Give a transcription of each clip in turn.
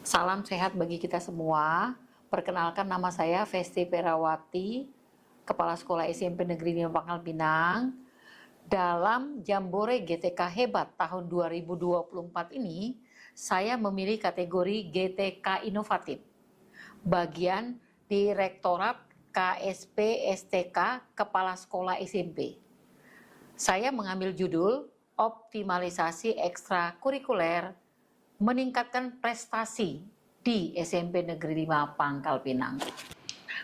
Salam sehat bagi kita semua. Perkenalkan, nama saya Vesti Perawati, Kepala Sekolah SMP Negeri 5 Pangkal Pinang. Dalam Jambore GTK Hebat tahun 2024 ini, saya memilih kategori GTK Inovatif, bagian Direktorat KSP STK Kepala Sekolah SMP. Saya mengambil judul Optimalisasi Ekstrakurikuler Meningkatkan Prestasi di SMP Negeri 5 Pangkal Pinang.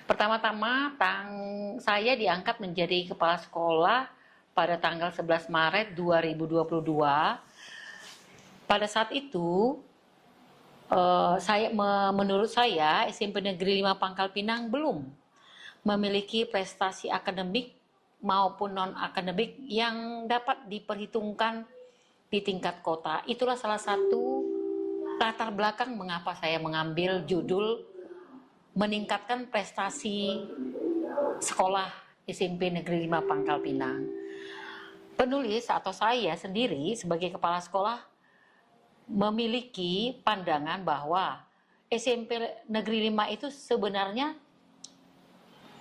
Pertama-tama, saya diangkat menjadi kepala sekolah pada tanggal 11 Maret 2022. Pada saat itu, menurut saya SMP Negeri 5 Pangkal Pinang belum memiliki prestasi akademik maupun non-akademik yang dapat diperhitungkan di tingkat kota. Itulah salah satu latar belakang mengapa saya mengambil judul meningkatkan prestasi sekolah SMP Negeri 5 Pangkal Pinang. Penulis atau saya sendiri sebagai kepala sekolah memiliki pandangan bahwa SMP Negeri 5 itu sebenarnya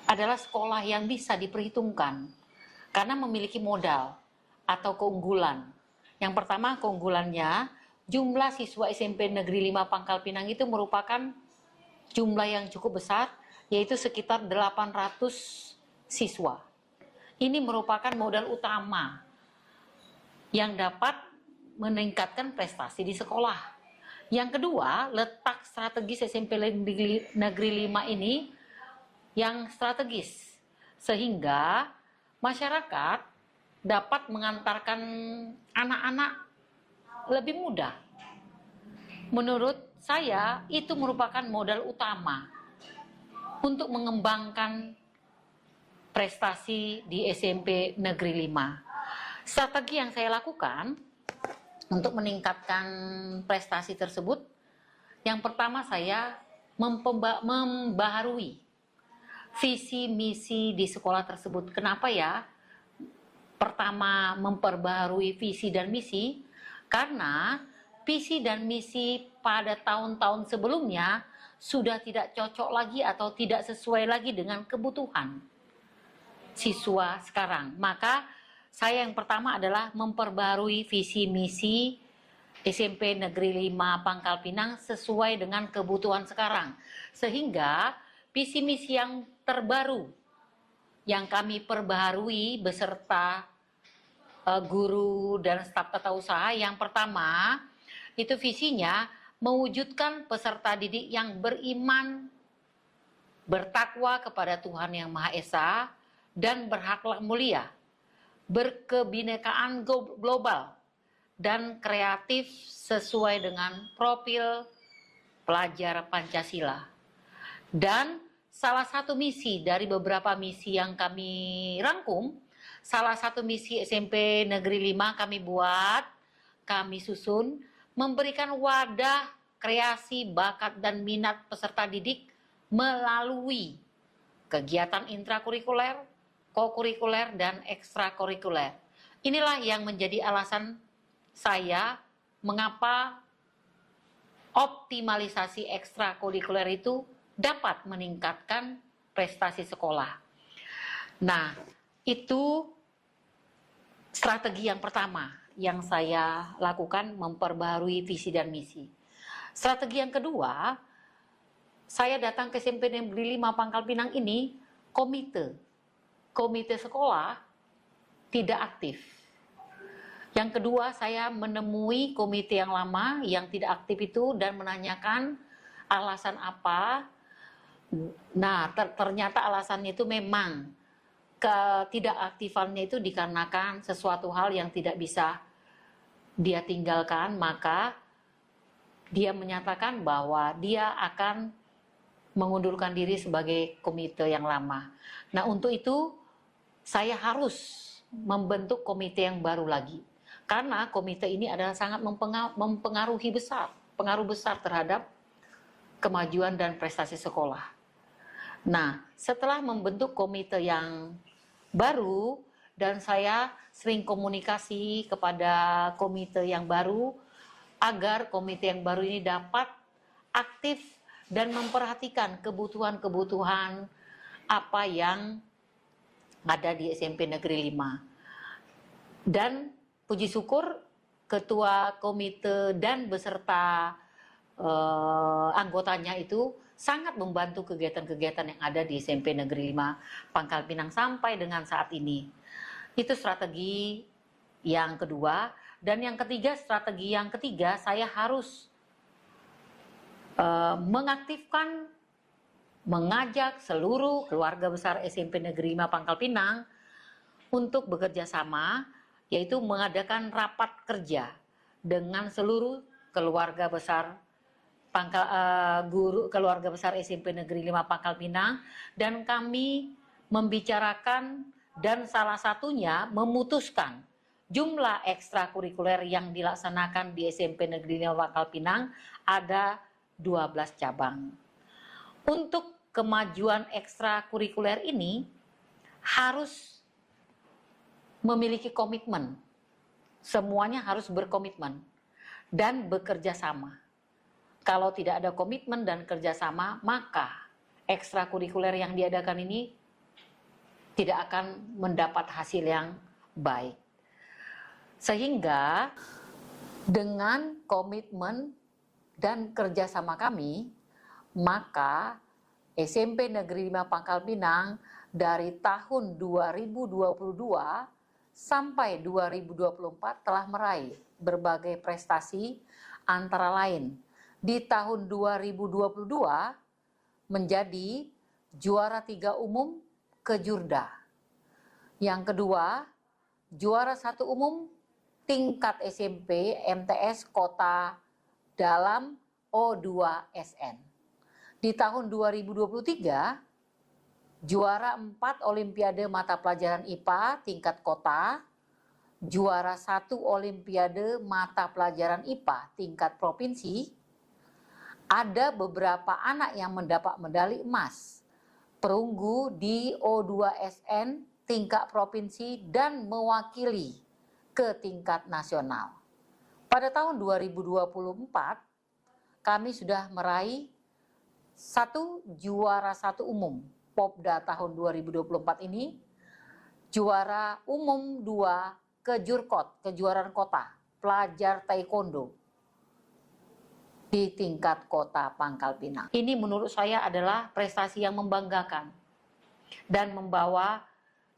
adalah sekolah yang bisa diperhitungkan karena memiliki modal atau keunggulan. Yang pertama, keunggulannya jumlah siswa SMP Negeri 5 Pangkal Pinang itu merupakan jumlah yang cukup besar, yaitu sekitar 800 siswa. Ini merupakan modal utama yang dapat meningkatkan prestasi di sekolah. Yang kedua, letak strategis SMP Negeri 5 ini yang strategis, sehingga masyarakat dapat mengantarkan anak-anak lebih mudah. Menurut saya, itu merupakan modal utama untuk mengembangkan prestasi di SMP Negeri 5. Strategi yang saya lakukan untuk meningkatkan prestasi tersebut, yang pertama saya membaharui visi misi di sekolah tersebut. Kenapa ya? Pertama, memperbaharui visi dan misi, karena visi dan misi pada tahun-tahun sebelumnya sudah tidak cocok lagi atau tidak sesuai lagi dengan kebutuhan siswa sekarang. Maka saya yang pertama adalah memperbaharui visi misi SMP Negeri 5 Pangkal Pinang sesuai dengan kebutuhan sekarang. Sehingga visi misi yang terbaru yang kami perbaharui beserta guru dan staf tata usaha, yang pertama itu visinya mewujudkan peserta didik yang beriman, bertakwa kepada Tuhan Yang Maha Esa, dan berakhlak mulia, berkebinekaan global, dan kreatif sesuai dengan profil pelajar Pancasila. Dan salah satu misi dari beberapa misi yang kami rangkum, salah satu misi SMP Negeri 5 kami susun, memberikan wadah kreasi, bakat, dan minat peserta didik melalui kegiatan intrakurikuler, kokurikuler, dan ekstrakurikuler. Inilah yang menjadi alasan saya mengapa optimalisasi ekstrakurikuler itu dapat meningkatkan prestasi sekolah. Nah, itu strategi yang pertama yang saya lakukan, memperbaharui visi dan misi. Strategi yang kedua, saya datang ke SMP Negeri 5 Pangkal Pinang ini, komite sekolah tidak aktif. Yang kedua, saya menemui komite yang lama yang tidak aktif itu dan menanyakan alasan apa. Nah, ternyata alasannya itu memang ketidakaktifannya itu dikarenakan sesuatu hal yang tidak bisa dia tinggalkan, maka dia menyatakan bahwa dia akan mengundurkan diri sebagai komite yang lama. Nah, untuk itu saya harus membentuk komite yang baru lagi. Karena komite ini adalah sangat pengaruh besar terhadap kemajuan dan prestasi sekolah. Nah, setelah membentuk komite yang baru dan saya sering komunikasi kepada komite yang baru agar komite yang baru ini dapat aktif dan memperhatikan kebutuhan-kebutuhan apa yang ada di SMP Negeri 5. Dan puji syukur ketua komite dan beserta anggotanya itu sangat membantu kegiatan-kegiatan yang ada di SMP Negeri 5 Pangkal Pinang sampai dengan saat ini. Itu strategi yang kedua. Dan yang ketiga, strategi yang ketiga, saya harus mengaktifkan, mengajak seluruh keluarga besar SMP Negeri 5 Pangkal Pinang untuk bekerja sama, yaitu mengadakan rapat kerja dengan seluruh keluarga besar keluarga besar SMP Negeri 5 Pangkal Pinang, dan kami membicarakan dan salah satunya memutuskan jumlah ekstrakurikuler yang dilaksanakan di SMP Negeri 5 Pangkal Pinang ada 12 cabang. Untuk kemajuan ekstrakurikuler ini harus memiliki komitmen. Semuanya harus berkomitmen dan bekerja sama. Kalau tidak ada komitmen dan kerjasama, maka ekstrakurikuler yang diadakan ini tidak akan mendapat hasil yang baik. Sehingga dengan komitmen dan kerjasama kami, maka SMP Negeri 5 Pangkal Pinang dari tahun 2022 sampai 2024 telah meraih berbagai prestasi, antara lain di tahun 2022 menjadi juara 3 umum Kejurda. Yang kedua, juara 1 umum tingkat SMP MTS Kota dalam O2SN. Di tahun 2023, juara 4 Olimpiade Mata Pelajaran IPA tingkat kota, juara 1 Olimpiade Mata Pelajaran IPA tingkat provinsi. Ada beberapa anak yang mendapat medali emas, perunggu di O2SN tingkat provinsi dan mewakili ke tingkat nasional. Pada tahun 2024, kami sudah meraih 1 juara 1 umum Popda tahun 2024 ini, juara umum 2 Kejurkot, kejuaraan kota, pelajar taekwondo di tingkat kota Pangkal Pinang. Ini menurut saya adalah prestasi yang membanggakan dan membawa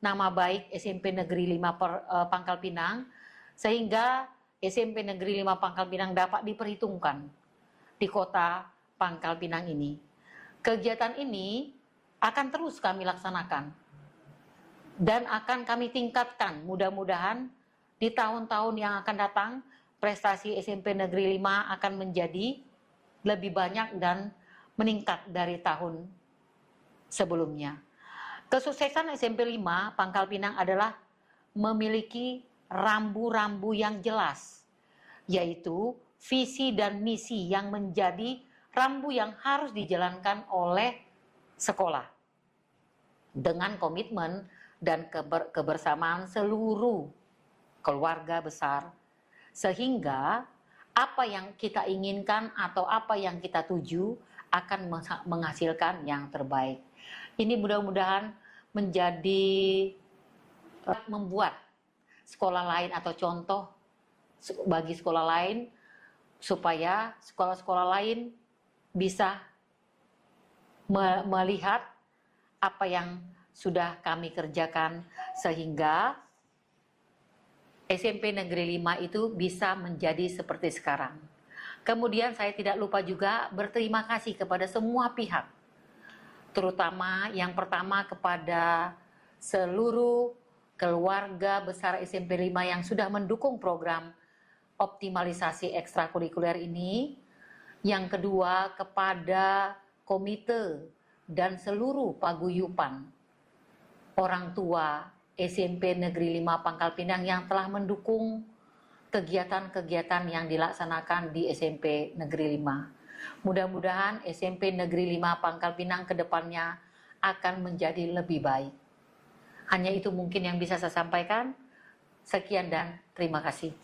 nama baik SMP Negeri 5 Pangkal Pinang, sehingga SMP Negeri 5 Pangkal Pinang dapat diperhitungkan di kota Pangkal Pinang ini. Kegiatan ini akan terus kami laksanakan dan akan kami tingkatkan. Mudah-mudahan di tahun-tahun yang akan datang prestasi SMP Negeri 5 akan menjadi lebih banyak dan meningkat dari tahun sebelumnya. Kesuksesan SMP 5 Pangkal Pinang adalah memiliki rambu-rambu yang jelas, yaitu visi dan misi yang menjadi rambu yang harus dijalankan oleh sekolah dengan komitmen dan kebersamaan seluruh keluarga besar, sehingga apa yang kita inginkan atau apa yang kita tuju akan menghasilkan yang terbaik. Ini mudah-mudahan menjadi membuat sekolah lain atau contoh bagi sekolah lain, supaya sekolah-sekolah lain bisa melihat apa yang sudah kami kerjakan, sehingga SMP Negeri 5 itu bisa menjadi seperti sekarang. Kemudian saya tidak lupa juga berterima kasih kepada semua pihak, terutama yang pertama kepada seluruh keluarga besar SMP 5 yang sudah mendukung program optimalisasi ekstrakurikuler ini. Yang kedua kepada komite dan seluruh paguyuban orang tua SMP Negeri 5 Pangkal Pinang yang telah mendukung kegiatan-kegiatan yang dilaksanakan di SMP Negeri 5. Mudah-mudahan SMP Negeri 5 Pangkal Pinang ke depannya akan menjadi lebih baik. Hanya itu mungkin yang bisa saya sampaikan. Sekian dan terima kasih.